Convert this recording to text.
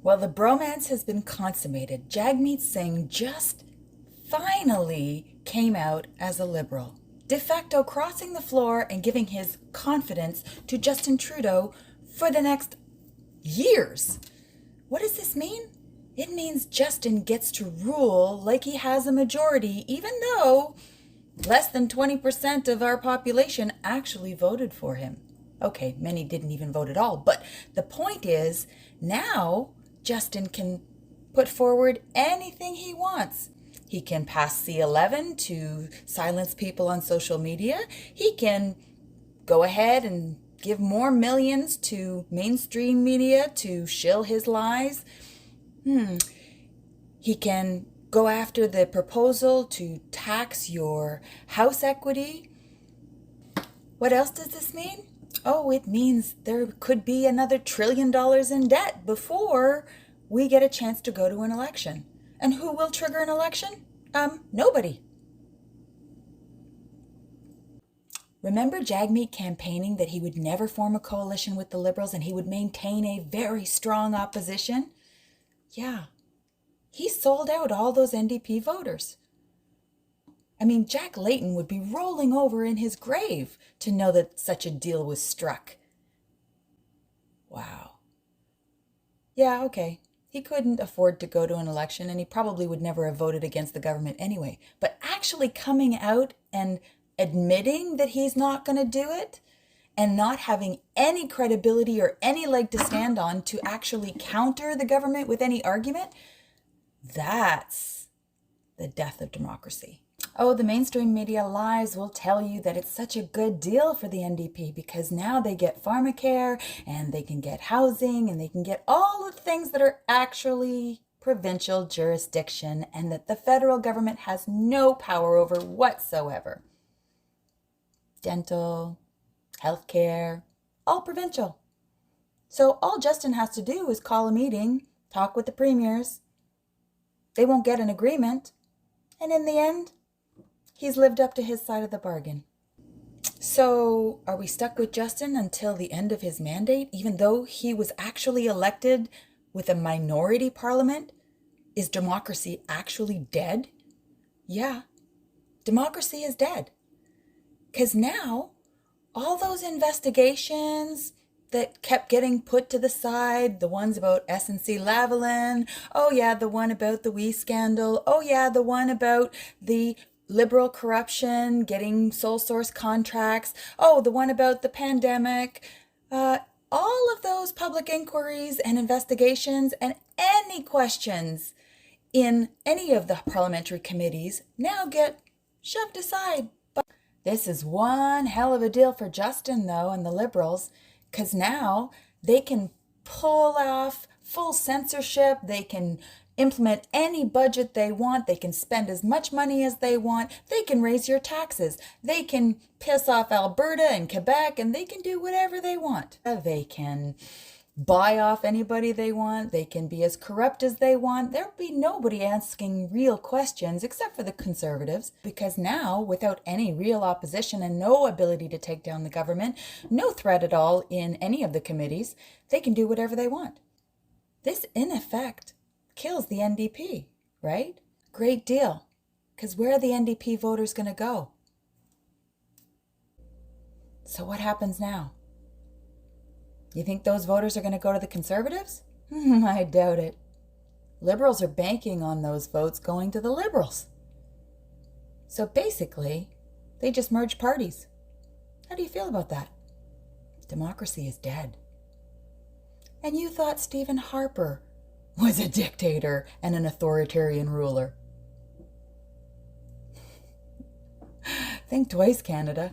Well, the bromance has been consummated. Jagmeet Singh just finally came out as a Liberal, de facto crossing the floor and giving his confidence to Justin Trudeau for the next years. What does this mean? It means Justin gets to rule like he has a majority, even though less than 20% of our population actually voted for him. Okay, many didn't even vote at all, but the point is now Justin can put forward anything he wants. He can pass C11 to silence people on social media. He can go ahead and give more millions to mainstream media to shill his lies. He can go after the proposal to tax your house equity. What else does this mean? Oh, it means there could be another $1 trillion in debt before we get a chance to go to an election. And who will trigger an election? Nobody. Remember Jagmeet campaigning that he would never form a coalition with the Liberals and he would maintain a very strong opposition? Yeah, he sold out all those NDP voters. I mean, Jack Layton would be rolling over in his grave to know that such a deal was struck. Wow. Yeah, okay. He couldn't afford to go to an election and he probably would never have voted against the government anyway. But actually coming out and admitting that he's not going to do it and not having any credibility or any leg to stand on to actually counter the government with any argument, that's the death of democracy. Oh, the mainstream media lies will tell you that it's such a good deal for the NDP because now they get pharmacare and they can get housing and they can get all the things that are actually provincial jurisdiction and that the federal government has no power over whatsoever. Dental, healthcare, all provincial. So all Justin has to do is call a meeting, talk with the premiers. They won't get an agreement. And in the end, he's lived up to his side of the bargain. So are we stuck with Justin until the end of his mandate, even though he was actually elected with a minority parliament? Is democracy actually dead? Yeah, democracy is dead. Because now, all those investigations that kept getting put to the side, the ones about SNC-Lavalin, oh yeah, the one about the WE scandal, oh yeah, the one about the Liberal corruption, getting sole source contracts, oh, the one about the pandemic, all of those public inquiries and investigations and any questions in any of the parliamentary committees now get shoved aside. But this is one hell of a deal for Justin, though, and the Liberals, because now they can pull off full censorship, they can implement any budget they want, they can spend as much money as they want, they can raise your taxes, they can piss off Alberta and Quebec, and they can do whatever they want. They can buy off anybody they want, they can be as corrupt as they want. There'll be nobody asking real questions except for the Conservatives, because now, without any real opposition and no ability to take down the government, no threat at all in any of the committees, they can do whatever they want. This, in effect, kills the NDP, right? Great deal. Because where are the NDP voters going to go? So what happens now? You think those voters are going to go to the Conservatives? I doubt it. Liberals are banking on those votes going to the Liberals. So basically, they just merged parties. How do you feel about that? Democracy is dead. And you thought Stephen Harper was a dictator and an authoritarian ruler. Think twice, Canada.